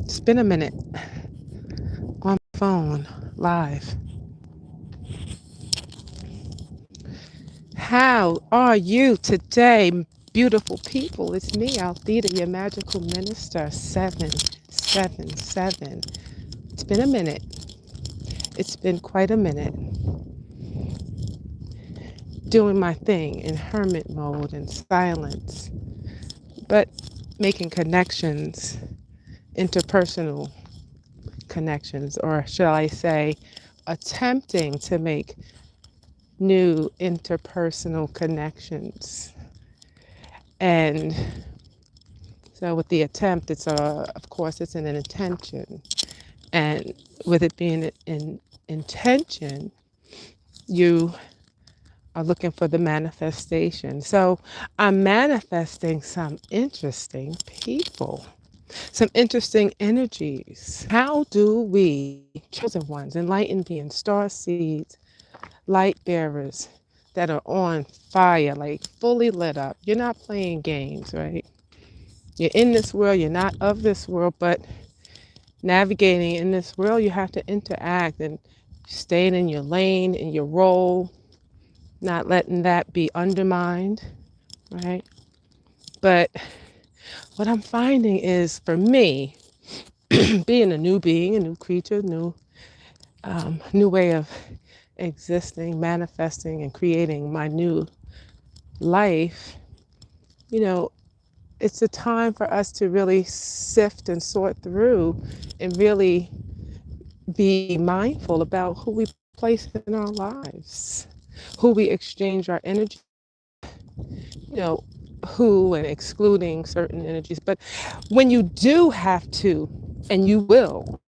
It's been a minute on my phone live. How are you today, beautiful people? It's me, Althea, your magical minister, 777. It's been a minute. It's been quite a minute doing my thing in hermit mode and silence, but making connections, interpersonal connections, or shall I say, attempting to make new interpersonal connections. And so with the attempt, of course, it's an intention. And with it being an intention, you are looking for the manifestation. So I'm manifesting some interesting people, some interesting energies. How do we, chosen ones, enlightened beings, star seeds, light bearers that are on fire, like fully lit up? You're not playing games, right? You're in this world, you're not of this world, but navigating in this world, you have to interact and staying in your lane, in your role, not letting that be undermined, right? But what I'm finding is, for me, being a new being, a new creature, new way of existing, manifesting, and creating my new life, you know, it's a time for us to really sift and sort through and really be mindful about who we place in our lives, who we exchange our energy, you know, who, and excluding certain energies. But when you do have to, and you will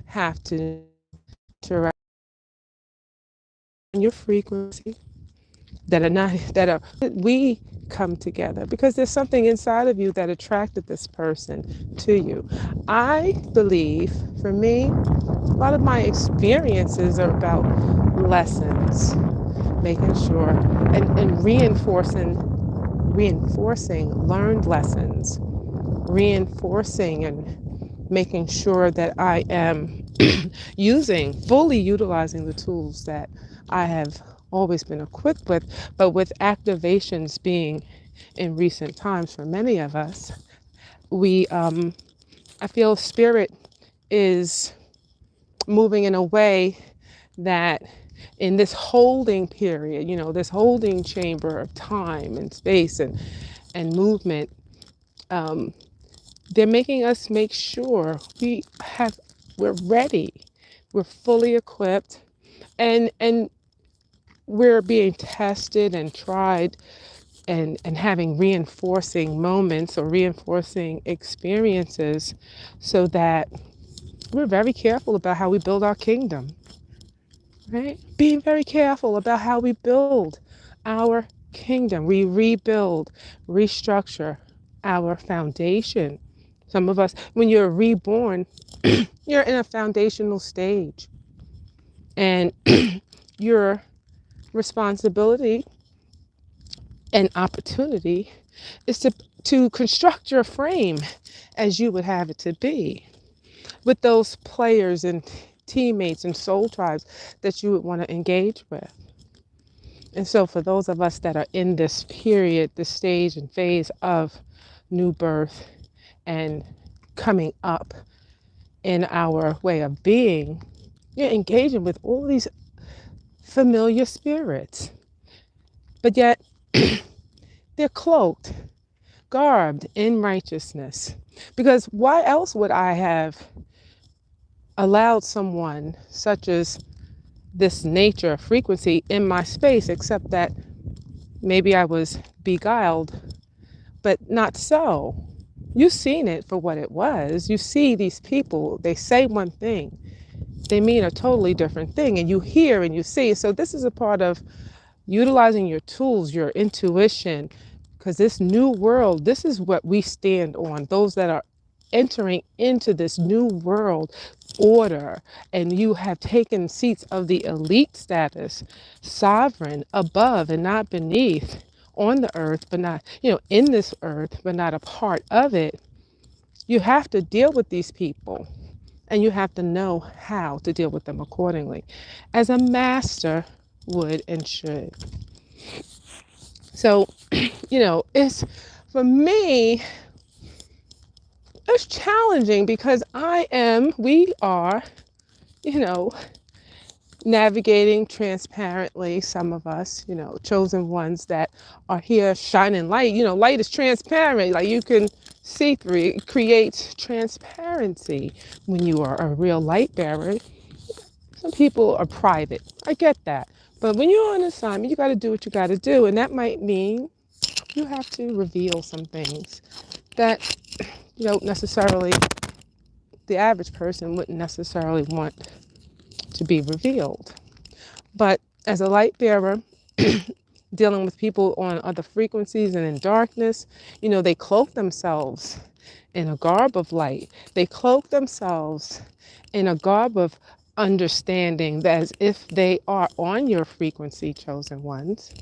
have to interact on your frequency, that are not, that are, we come together because there's something inside of you that attracted this person to you. I believe, for me, a lot of my experiences are about lessons, making sure and reinforcing learned lessons, reinforcing and making sure that I am fully utilizing the tools that I have always been equipped with, but with activations being in recent times for many of us, I feel spirit is moving in a way that in this holding period, this holding chamber of time and space and movement, they're making us make sure we're ready, we're fully equipped, and we're being tested and tried and having reinforcing moments or reinforcing experiences so that we're very careful about how we build our kingdom, right? Being very careful about how we build our kingdom. We rebuild, restructure our foundation. Some of us, when you're reborn, you're in a foundational stage. And your responsibility and opportunity is to construct your frame as you would have it to be, with those players and teammates and soul tribes that you would want to engage with. And so for those of us that are in this period, this stage and phase of new birth and coming up in our way of being, you're engaging with all these familiar spirits, but yet they're cloaked, garbed in righteousness. Because why else would I have allowed someone such as this nature, frequency in my space, except that maybe I was beguiled, but not so. You've seen it for what it was. You see these people, they say one thing, they mean a totally different thing, and you hear and you see. So this is a part of utilizing your tools, your intuition, because this new world, this is what we stand on, those that are entering into this new world order, and you have taken seats of the elite status, sovereign, above and not beneath, on the earth but not, in this earth but not a part of it. You have to deal with these people, and you have to know how to deal with them accordingly, as a master would and should. So, it's, for me, it's challenging because we are, you know, navigating transparently, some of us, chosen ones that are here shining light. Light is transparent, like you can see through it. It creates transparency when you are a real light bearer. Some people are private, I get that, but when you're on assignment, you got to do what you got to do, and that might mean you have to reveal some things that you don't necessarily, the average person wouldn't necessarily want to be revealed. But as a light bearer, dealing with people on other frequencies and in darkness, they cloak themselves in a garb of light. They cloak themselves in a garb of understanding that, as if they are on your frequency, chosen ones,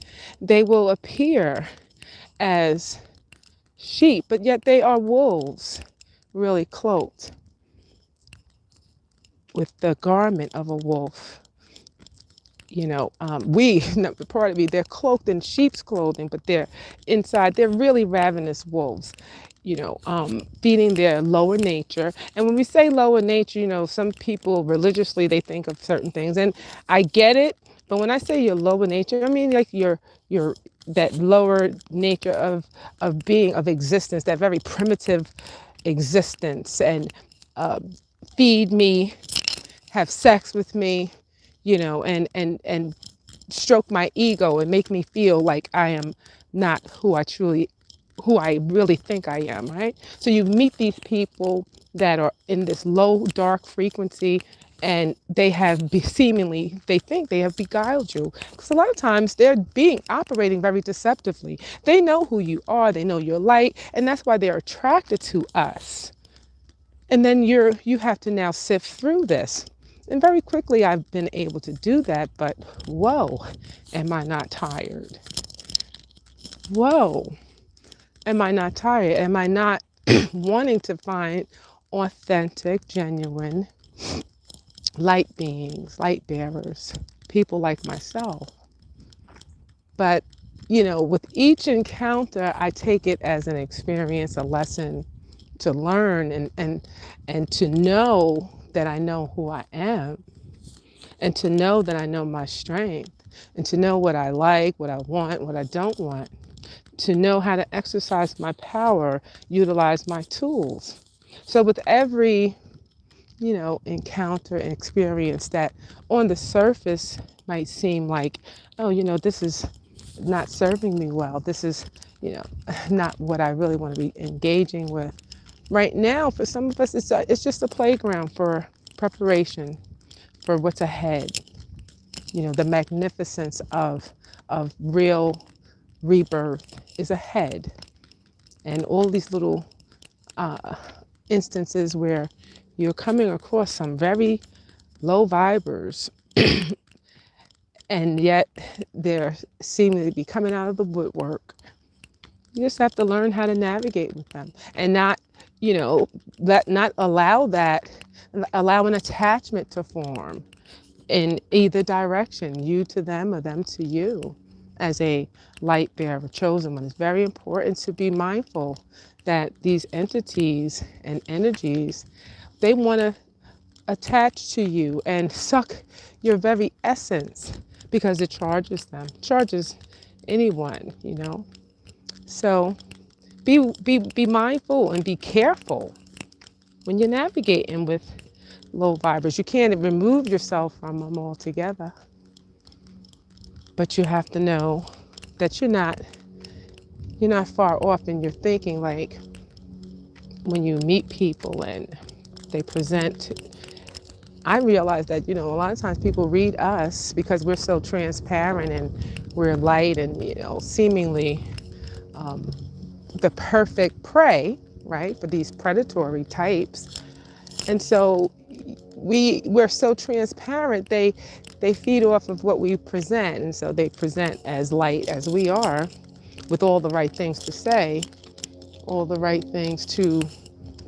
they will appear as sheep, but yet they are wolves, really cloaked with the garment of a wolf. Part of me, they're cloaked in sheep's clothing, but they're inside, they're really ravenous wolves, feeding their lower nature. And when we say lower nature, some people religiously, they think of certain things, and I get it. But when I say your lower nature, I mean like your that lower nature of being, of existence, that very primitive existence, and feed me, have sex with me, and stroke my ego and make me feel like I am not who I really think I am, right? So you meet these people that are in this low, dark frequency, and they have seemingly, they think they have beguiled you. Because a lot of times they're operating very deceptively. They know who you are, they know your light, and that's why they're attracted to us. And then you have to now sift through this. And very quickly I've been able to do that, but whoa, am I not tired? Whoa, am I not tired? Am I not wanting to find authentic, genuine light beings, light bearers, people like myself? But, with each encounter, I take it as an experience, a lesson to learn, and to know that I know who I am, and to know that I know my strength, and to know what I like, what I want, what I don't want, to know how to exercise my power, utilize my tools. So with every, encounter and experience that on the surface might seem like, oh, this is not serving me well. This is, not what I really want to be engaging with. Right now, for some of us, it's just a playground for preparation for what's ahead. The magnificence of real rebirth is ahead, and all these little instances where you're coming across some very low vibers, and yet they're seeming to be coming out of the woodwork. You just have to learn how to navigate with them, and not, not allow an attachment to form in either direction, you to them or them to you. As a light bearer, chosen one, it's very important to be mindful that these entities and energies, they want to attach to you and suck your very essence, because it charges anyone, So be mindful and be careful when you're navigating with low vibers. You can't remove yourself from them altogether, but you have to know that you're not far off in your thinking. Like when you meet people and they present, I realize that, a lot of times people read us because we're so transparent and we're light and, seemingly the perfect prey, right, for these predatory types. And so we're so transparent, they feed off of what we present. And so they present as light as we are, with all the right things to say, all the right things to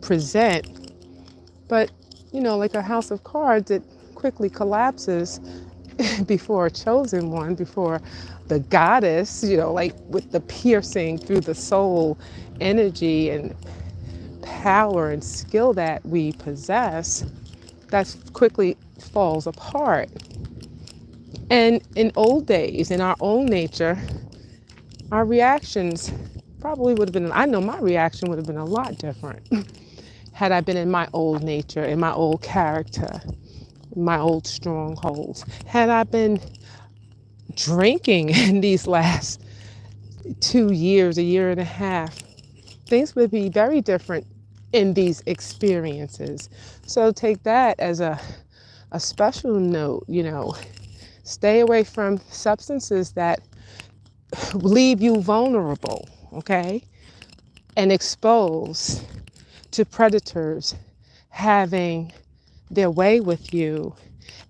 present. But, like a house of cards, it quickly collapses before a chosen one, before the goddess, like with the piercing through the soul energy and power and skill that we possess, that quickly falls apart. And in old days, in our own nature, our reactions probably would have been, I know my reaction would have been a lot different had I been in my old nature, in my old character, my old strongholds. Had I been drinking in these last 2 years, a year and a half, things would be very different in these experiences. So take that as a special note, stay away from substances that leave you vulnerable, okay? And exposed to predators having their way with you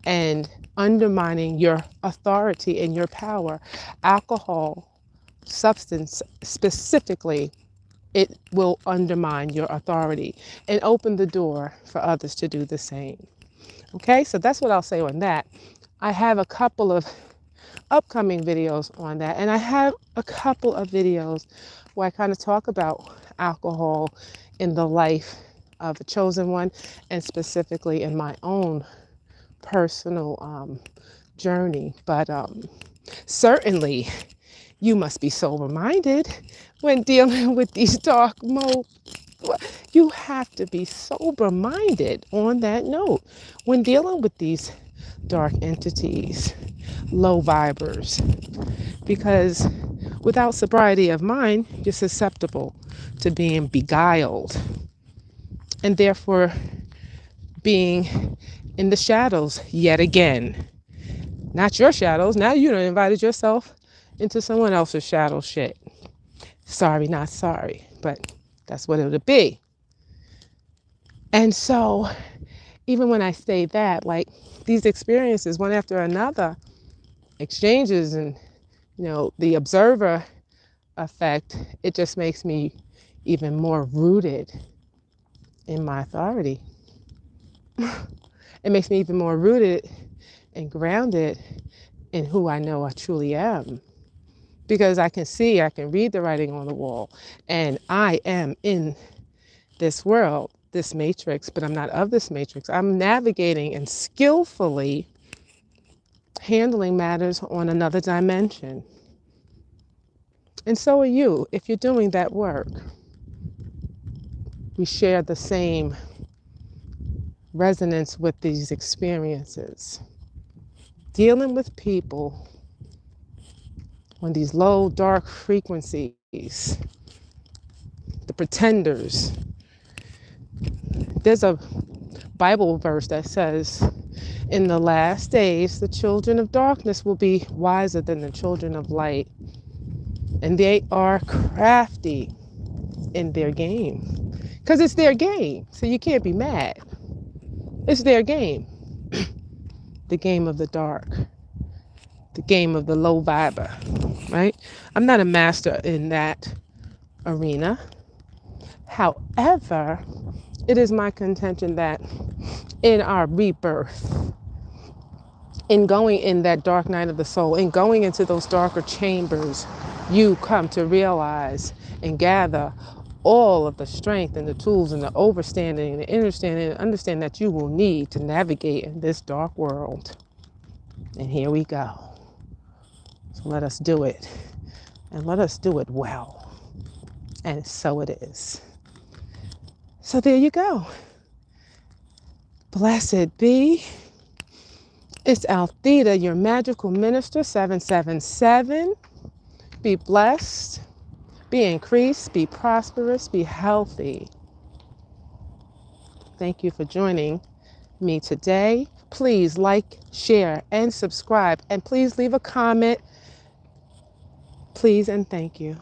and undermining your authority and your power. Alcohol, substance specifically, it will undermine your authority and open the door for others to do the same. Okay, so that's what I'll say on that. I have a couple of upcoming videos on that, and I have a couple of videos where I kind of talk about alcohol in the life of a chosen one, and specifically in my own personal journey. But certainly you must be sober-minded when dealing with these dark modes. You have to be sober-minded on that note when dealing with these dark entities, low vibers, because without sobriety of mind, you're susceptible to being beguiled and therefore being in the shadows yet again. Not your shadows. Now you done invited yourself into someone else's shadow shit. Sorry, not sorry, but that's what it'll be. And so even when I say that, like these experiences, one after another, exchanges and, the observer effect, it just makes me even more rooted in my authority. It makes me even more rooted and grounded in who I know I truly am. Because I can read the writing on the wall, and I am in this world, this matrix, but I'm not of this matrix. I'm navigating and skillfully handling matters on another dimension. And so are you, if you're doing that work. We share the same resonance with these experiences. Dealing with people on these low, dark frequencies, the pretenders. There's a Bible verse that says, in the last days, the children of darkness will be wiser than the children of light. And they are crafty in their game. Because it's their game, so you can't be mad. It's their game. The game of the dark. The game of the low viber, right? I'm not a master in that arena. However, it is my contention that in our rebirth, in going in that dark night of the soul, in going into those darker chambers, you come to realize and gather all of the strength and the tools and the overstanding and the understanding and understand that you will need to navigate in this dark world. And here we go. So let us do it, and let us do it well. And so it is. So there you go. Blessed be. It's Althea, your magical minister, 777. Be blessed, be increased, be prosperous, be healthy. Thank you for joining me today. Please like, share, and subscribe. And please leave a comment. Please and thank you.